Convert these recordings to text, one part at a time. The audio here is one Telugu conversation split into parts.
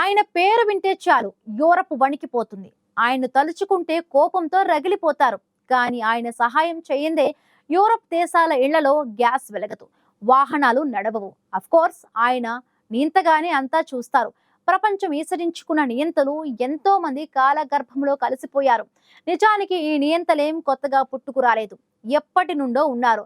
ఆయన పేరు వింటే చాలు యూరప్ వణికిపోతుంది. ఆయన్ను తలుచుకుంటే కోపంతో రగిలిపోతారు. కానీ ఆయన సహాయం చేయందే యూరప్ దేశాల ఇళ్లలో గ్యాస్ వెలగదు, వాహనాలు నడవవు. కోర్స్ ఆయన నియంతగానే అంతా చూస్తారు. ప్రపంచం ఈసరించుకున్న నియంతలు ఎంతో మంది కాలగర్భంలో కలిసిపోయారు. నిజానికి ఈ నియంతలేం కొత్తగా పుట్టుకురాలేదు, ఎప్పటి నుండో ఉన్నారు.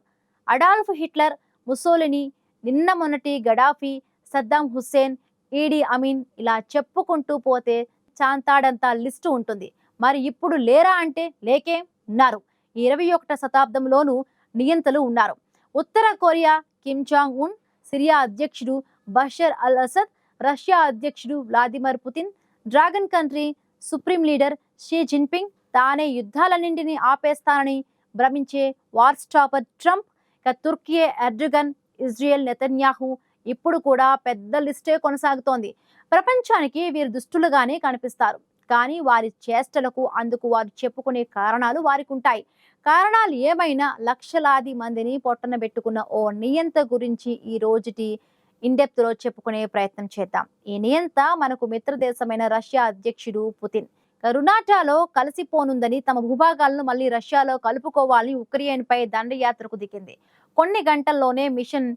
అడాల్ఫ్ హిట్లర్, ముసోలిని, నిన్న మొన్నటి గడాఫీ, సద్దాం హుస్సేన్, ఈడీ అమీన్, ఇలా చెప్పుకుంటూ పోతే చాంతాడంతా లిస్టు ఉంటుంది. మరి ఇప్పుడు లేరా అంటే లేకే, ఉన్నారు. 21వ శతాబ్దంలోనూ నియంతలు ఉన్నారు. ఉత్తర Korea Kim Jong Un, Syria అధ్యక్షుడు బషర్ అల్ అసద్, రష్యా అధ్యక్షుడు Vladimir Putin, dragon country supreme leader Xi Jinping, తానే యుద్ధాలన్నింటినీ ఆపేస్తానని భ్రమించే war stopper Trump, Turkey Erdogan, Israel Netanyahu, ఇప్పుడు కూడా పెద్ద లిస్టే కొనసాగుతోంది. ప్రపంచానికి వీరు దుష్టులుగానే కనిపిస్తారు. కానీ వారి చేష్టలకు అందుకు వారు చెప్పుకునే కారణాలు వారికి ఉంటాయి. కారణాలు ఏమైనా లక్షలాది మందిని పొట్టన పెట్టుకున్న ఓ నియంత గురించి ఈ రోజుటి ఇన్డెప్త్ లో చెప్పుకునే ప్రయత్నం చేద్దాం. ఈ నియంత మనకు మిత్ర దేశమైన రష్యా అధ్యక్షుడు పుతిన్. రునాటాలో కలిసిపోనుందని, తమ భూభాగాలను మళ్ళీ రష్యాలో కలుపుకోవాలని ఉక్రెయిన్ పై దండయాత్రకు దిగింది. కొన్ని గంటల్లోనే మిషన్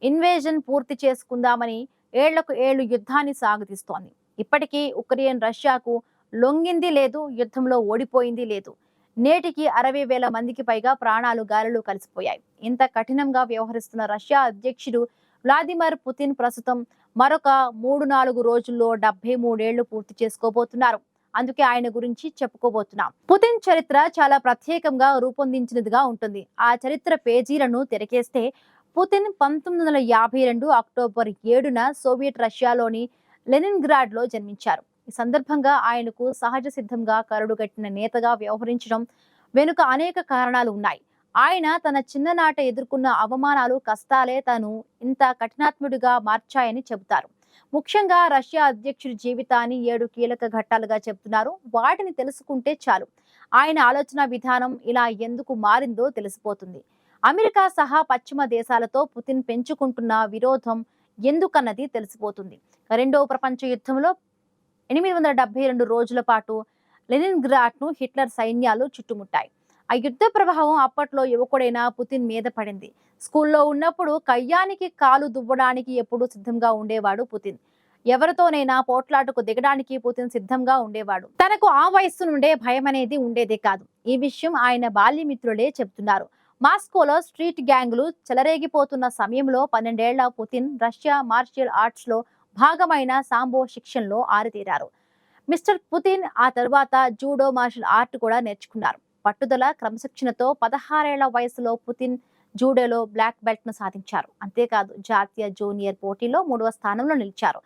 ఇన్వేజన్ పూర్తి చేసుకుందామని ఏళ్లకు ఏళ్లు యుద్ధాన్ని సాగుతీస్తోంది. ఇప్పటికీ ఉక్రెయిన్ రష్యాకు లొంగింది లేదు, యుద్ధంలో ఓడిపోయింది లేదు. నేటికి 60,000 మందికి పైగా ప్రాణాలు గాలిలో కలిసిపోయాయి. ఇంత కఠినంగా వ్యవహరిస్తున్న రష్యా అధ్యక్షుడు వ్లాదిమిర్ పుతిన్ ప్రస్తుతం మరొక 3-4 రోజుల్లో 73 ఏళ్లు పూర్తి చేసుకోబోతున్నారు. అందుకే ఆయన గురించి చెప్పుకోబోతున్నాం. పుతిన్ చరిత్ర చాలా ప్రత్యేకంగా రూపొందించినదిగా ఉంటుంది. ఆ చరిత్ర పేజీలను తిరగేస్తే పుతిన్ 1952 అక్టోబర్ 7న సోవియట్ రష్యాలోని లెనిన్గ్రాడ్ లో జన్మించారు. ఈ సందర్భంగా ఆయనకు సహజ సిద్ధంగా కరడుగట్టిన నేతగా వ్యవహరించడం వెనుక అనేక కారణాలు ఉన్నాయి. ఆయన తన చిన్ననాట ఎదుర్కొన్న అవమానాలు, కష్టాలే తను ఇంత కఠినాత్ముడిగా మార్చాయని చెబుతారు. ముఖ్యంగా రష్యా అధ్యక్షుడి జీవితాన్ని 7 కీలక ఘట్టాలుగా చెబుతున్నారు. వాటిని తెలుసుకుంటే చాలు ఆయన ఆలోచన విధానం ఇలా ఎందుకు మారిందో తెలిసిపోతుంది. అమెరికా సహా పశ్చిమ దేశాలతో పుతిన్ పెంచుకుంటున్న విరోధం ఎందుకన్నది తెలిసిపోతుంది. రెండవ ప్రపంచ యుద్ధంలో 872 రోజుల పాటు లెనిన్గ్రాడ్ ను హిట్లర్ సైన్యాలు చుట్టుముట్టాయి. ఆ యుద్ధ ప్రభావం అప్పట్లో యువకుడైన పుతిన్ మీద పడింది. స్కూల్లో ఉన్నప్పుడు కయ్యానికి కాలు దువ్వడానికి ఎప్పుడూ సిద్ధంగా ఉండేవాడు పుతిన్. ఎవరితోనైనా పోట్లాటకు దిగడానికి పుతిన్ సిద్ధంగా ఉండేవాడు. తనకు ఆ వయస్సు నుండే భయం అనేది ఉండేదే కాదు. ఈ విషయం ఆయన బాల్యమిత్రులే చెబుతున్నారు. మాస్కోలో స్ట్రీట్ గ్యాంగులు చెలరేగిపోతున్న సమయంలో 12 ఏళ్ల పుతిన్ రష్యా మార్షియల్ ఆర్ట్స్ లో భాగమైన సాంబో శిక్షణలో ఆరితేరారు. మిస్టర్ పుతిన్ ఆ తర్వాత జూడో మార్షల్ ఆర్ట్ కూడా నేర్చుకున్నారు. పట్టుదల, క్రమశిక్షణతో 16 ఏళ్ల వయసులో పుతిన్ జూడోలో బ్లాక్ బెల్ట్ ను సాధించారు. అంతేకాదు జాతీయ జూనియర్ పోటీలో 3వ స్థానంలో నిలిచారు.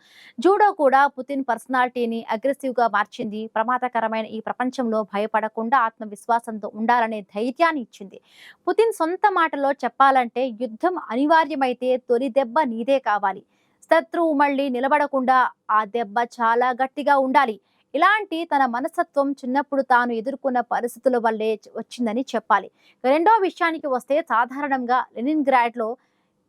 జూడో కూడా పుతిన్ పర్సనాలిటీని అగ్రెసివ్ గా మార్చింది. ప్రమాదకరమైన ఈ ప్రపంచంలో భయపడకుండా ఆత్మవిశ్వాసంతో ఉండాలనే ధైర్యాన్ని ఇచ్చింది. పుతిన్ సొంత మాటలో చెప్పాలంటే, యుద్ధం అనివార్యమైతే తొలి దెబ్బ నీదే కావాలి. శత్రువు మళ్ళీ నిలబడకుండా ఆ దెబ్బ చాలా గట్టిగా ఉండాలి. ఇలాంటి తన మనస్తత్వం చిన్నప్పుడు తాను ఎదుర్కొన్న పరిస్థితుల వల్లే వచ్చిందని చెప్పాలి. రెండో విషయానికి వస్తే, సాధారణంగా లెనిన్గ్రాడ్ లో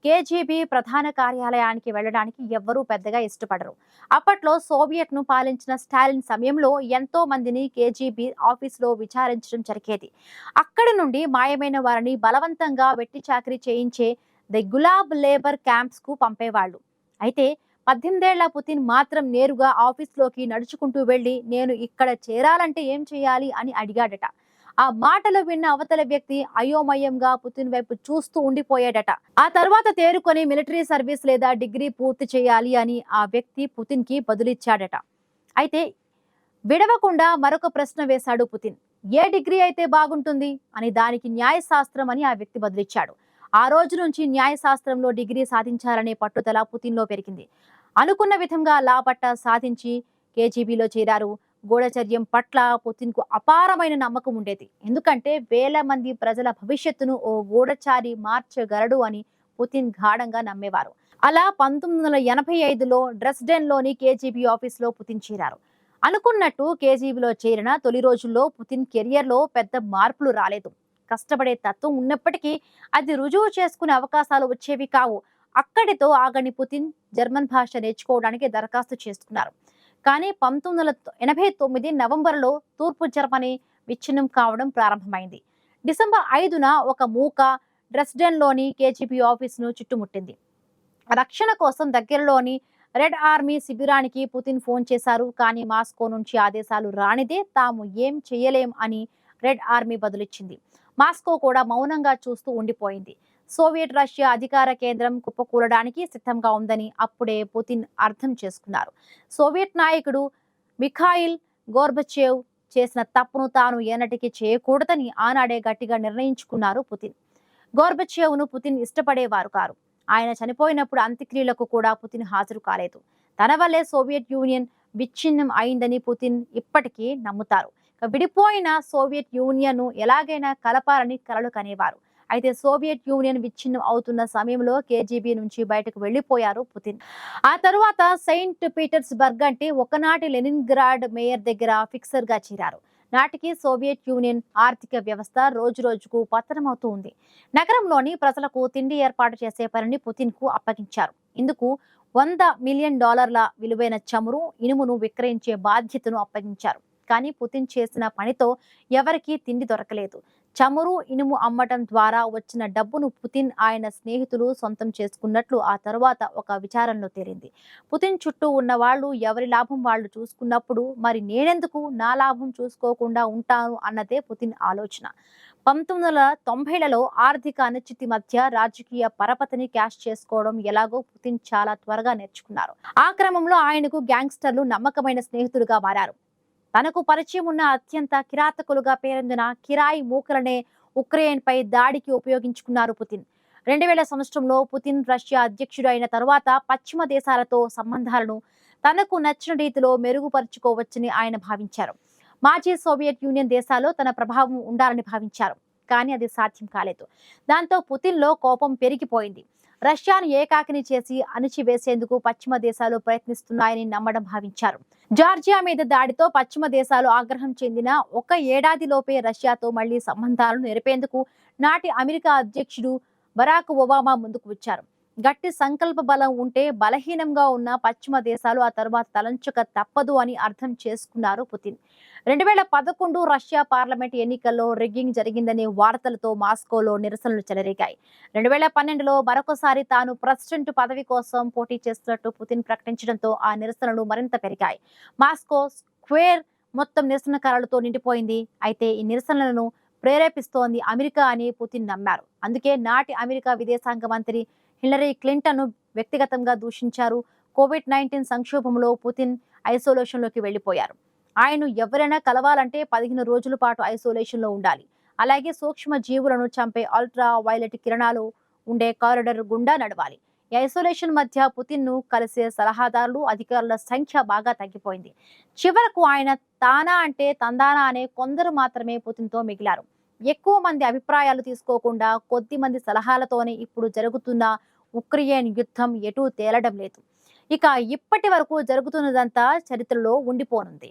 కేజీబీ ప్రధాన కార్యాలయానికి వెళ్ళడానికి ఎవ్వరూ పెద్దగా ఇష్టపడరు. అప్పట్లో సోవియట్ ను పాలించిన స్టాలిన్ సమయంలో ఎంతో మందిని కేజీబీ ఆఫీసులో విచారించడం జరిగేది. అక్కడి నుండి మాయమైన వారిని బలవంతంగా వెట్టి చాకరీ చేయించే ది గులాబ్ లేబర్ క్యాంప్స్ కు పంపేవాళ్లు. అయితే 18 ఏళ్ల పుతిన్ మాత్రం నేరుగా ఆఫీస్లోకి నడుచుకుంటూ వెళ్లి, నేను ఇక్కడ చేరాలంటే ఏం చేయాలి అని అడిగాడట. ఆ మాటలు విన్న అవతల వ్యక్తి అయోమయంగా పుతిన్ వైపు చూస్తూ ఉండిపోయాడట. ఆ తర్వాత తేరుకొని మిలిటరీ సర్వీస్ లేదా డిగ్రీ పూర్తి చేయాలి అని ఆ వ్యక్తి పుతిన్ కి బదులిచ్చాడట. అయితే విడవకుండా మరొక ప్రశ్న వేశాడు పుతిన్. ఏ డిగ్రీ అయితే బాగుంటుంది అని. దానికి న్యాయశాస్త్రం అని ఆ వ్యక్తి బదులిచ్చాడు. ఆ రోజు నుంచి న్యాయశాస్త్రంలో డిగ్రీ సాధించాలనే పట్టుదల పుతిన్లో పెరిగింది. అనుకున్న విధంగా లా పట్టా సాధించి కేజీబీలో చేరారు. గూఢచర్యం పట్ల పుతిన్ కు అపారమైన నమ్మకం ఉండేది. ఎందుకంటే వేల మంది ప్రజల భవిష్యత్తును ఓ గూఢచారి మార్చగలడు అని పుతిన్ గాఢంగా నమ్మేవారు. అలా 1985లో డ్రెస్డెన్ లోని కేజీబీ ఆఫీసులో పుతిన్ చేరారు. అనుకున్నట్టు కేజీబీలో చేరిన తొలి రోజుల్లో పుతిన్ కెరియర్ లో పెద్ద మార్పులు రాలేదు. కష్టపడే తత్వం ఉన్నప్పటికీ అది రుజువు చేసుకునే అవకాశాలు వచ్చేవి కావు. అక్కడితో ఆగని పుతిన్ జర్మన్ భాష నేర్చుకోవడానికి దరఖాస్తు చేసుకున్నారు. కానీ 1989 నవంబర్లో తూర్పు జర్మనీ విచ్ఛిన్నం కావడం ప్రారంభమైంది. డిసెంబర్ 5న ఒక మూక డ్రెస్డెన్లోని కేజీబీ ఆఫీసును చుట్టుముట్టింది. రక్షణ కోసం దగ్గరలోని రెడ్ ఆర్మీ శిబిరానికి పుతిన్ ఫోన్ చేశారు. కానీ మాస్కో నుంచి ఆదేశాలు రానిదే తాము ఏం చేయలేం అని రెడ్ ఆర్మీ బదులిచ్చింది. మాస్కో కూడా మౌనంగా చూస్తూ ఉండిపోయింది. సోవియట్ రష్యా అధికార కేంద్రం కుప్పకూలడానికి సిద్ధంగా ఉందని అప్పుడే పుతిన్ అర్థం చేసుకున్నారు. సోవియట్ నాయకుడు మిఖాయిల్ గోర్బచేవ్ చేసిన తప్పును తాను ఎన్నటికీ చేయకూడదని ఆనాడే గట్టిగా నిర్ణయించుకున్నారు పుతిన్. గోర్బచేవ్ను పుతిన్ ఇష్టపడేవారు కారు. ఆయన చనిపోయినప్పుడు అంత్యక్రియలకు కూడా పుతిన్ హాజరు కాలేదు. తన వల్లే సోవియట్ యూనియన్ విచ్ఛిన్నం అయిందని పుతిన్ ఇప్పటికీ నమ్ముతారు. విడిపోయిన సోవియట్ యూనియన్ ఎలాగైనా కలపాలని కలలు కనేవారు. అయితే సోవియట్ యూనియన్ విచ్ఛిన్నం అవుతున్న సమయంలో కేజీబీ నుంచి బయటకు వెళ్లిపోయారు పుతిన్. ఆ తరువాత సెయింట్ పీటర్స్బర్గ్ అంటే ఒకనాటి లెనిన్గ్రాడ్ మేయర్ దగ్గర ఫిక్సర్ గా చేరారు. నాటికి సోవియట్ యూనియన్ ఆర్థిక వ్యవస్థ రోజు రోజుకు పతనమవుతూ ఉంది. నగరంలోని ప్రజలకు తిండి ఏర్పాటు చేసే పనిని పుతిన్ కు అప్పగించారు. ఇందుకు $100 మిలియన్ విలువైన చమురు, ఇనుమును విక్రయించే బాధ్యతను అప్పగించారు. కానీ పుతిన్ చేసిన పనితో ఎవరికీ తిండి దొరకలేదు. చమురు, ఇనుము అమ్మటం ద్వారా వచ్చిన డబ్బును పుతిన్, ఆయన స్నేహితులు సొంతం చేసుకున్నట్లు ఆ తరువాత ఒక విచారణలో తేలింది. పుతిన్ చుట్టూ ఉన్న వాళ్ళు ఎవరి లాభం వాళ్ళు చూసుకున్నప్పుడు మరి నేనెందుకు నా లాభం చూసుకోకుండా ఉంటాను అన్నదే పుతిన్ ఆలోచన. 1990లలో ఆర్థిక అనిశ్చితి మధ్య రాజకీయ పరపతిని క్యాష్ చేసుకోవడం ఎలాగో పుతిన్ చాలా త్వరగా నేర్చుకున్నారు. ఆ క్రమంలో ఆయనకు గ్యాంగ్స్టర్లు నమ్మకమైన స్నేహితులుగా మారారు. తనకు పరిచయం ఉన్న అత్యంత కిరాతకులుగా పేరొందిన కిరాయి మూకలనే ఉక్రెయిన్ పై దాడికి ఉపయోగించుకున్నారు పుతిన్. 2000 సంవత్సరంలో పుతిన్ రష్యా అధ్యక్షుడు అయిన తరువాత పశ్చిమ దేశాలతో సంబంధాలను తనకు నచ్చిన రీతిలో మెరుగుపరుచుకోవచ్చని ఆయన భావించారు. మాజీ సోవియట్ యూనియన్ దేశాల్లో తన ప్రభావం ఉండాలని భావించారు. కానీ అది సాధ్యం కాలేదు. దాంతో పుతిన్లో కోపం పెరిగిపోయింది. రష్యాను ఏకాకిని చేసి అణిచివేసేందుకు పశ్చిమ దేశాలు ప్రయత్నిస్తున్నాయని నమ్మడం భావించారు. జార్జియా మీద దాడితో పశ్చిమ దేశాలు ఆగ్రహం చెందిన ఒక ఏడాదిలోపే రష్యాతో మళ్లీ సంబంధాలను నెరిపేందుకు నాటి అమెరికా అధ్యక్షుడు బరాక్ ఒబామా ముందుకు వచ్చారు. గట్టి సంకల్ప బలం ఉంటే బలహీనంగా ఉన్న పశ్చిమ దేశాలు ఆ తర్వాత తలంచుక తప్పదు అని అర్థం చేసుకున్నారు పుతిన్. 2011 రష్యా పార్లమెంట్ ఎన్నికల్లో రిగ్గింగ్ జరిగిందనే వార్తలతో మాస్కోలో నిరసనలు చెలరేగాయి. 2012లో మరొకసారి తాను ప్రెసిడెంట్ పదవి కోసం పోటీ చేస్తున్నట్టు పుతిన్ ప్రకటించడంతో ఆ నిరసనలు మరింత పెరిగాయి. మాస్కో స్క్వేర్ మొత్తం నిరసనకారులతో నిండిపోయింది. అయితే ఈ నిరసనలను ప్రేరేపిస్తోంది అమెరికా అని పుతిన్ నమ్మారు. అందుకే నాటి అమెరికా విదేశాంగ మంత్రి హిల్లరీ క్లింటన్ వ్యక్తిగతంగా దూషించారు. కోవిడ్-19 సంక్షోభంలో పుతిన్ ఐసోలేషన్లోకి వెళ్లిపోయారు. ఆయన ఎవరైనా కలవాలంటే 15 రోజుల పాటు ఐసోలేషన్లో ఉండాలి. అలాగే సూక్ష్మ జీవులను చంపే అల్ట్రా వైలెట్ కిరణాలు ఉండే కారిడార్ గుండా నడవాలి. ఈ ఐసోలేషన్ మధ్య పుతిన్ను కలిసే సలహాదారులు, అధికారుల సంఖ్య బాగా తగ్గిపోయింది. చివరకు ఆయన తానా అంటే తందానా అనే కొందరు మాత్రమే పుతిన్తో మిగిలారు. ఎక్కువ మంది అభిప్రాయాలు తీసుకోకుండా కొద్ది మంది సలహాలతోనే ఇప్పుడు జరుగుతున్న ఉక్రెయిన్ యుద్ధం ఎటూ తేలడం లేదు. ఇక ఇప్పటి వరకు జరుగుతున్నదంతా చరిత్రలో ఉండిపోనుంది.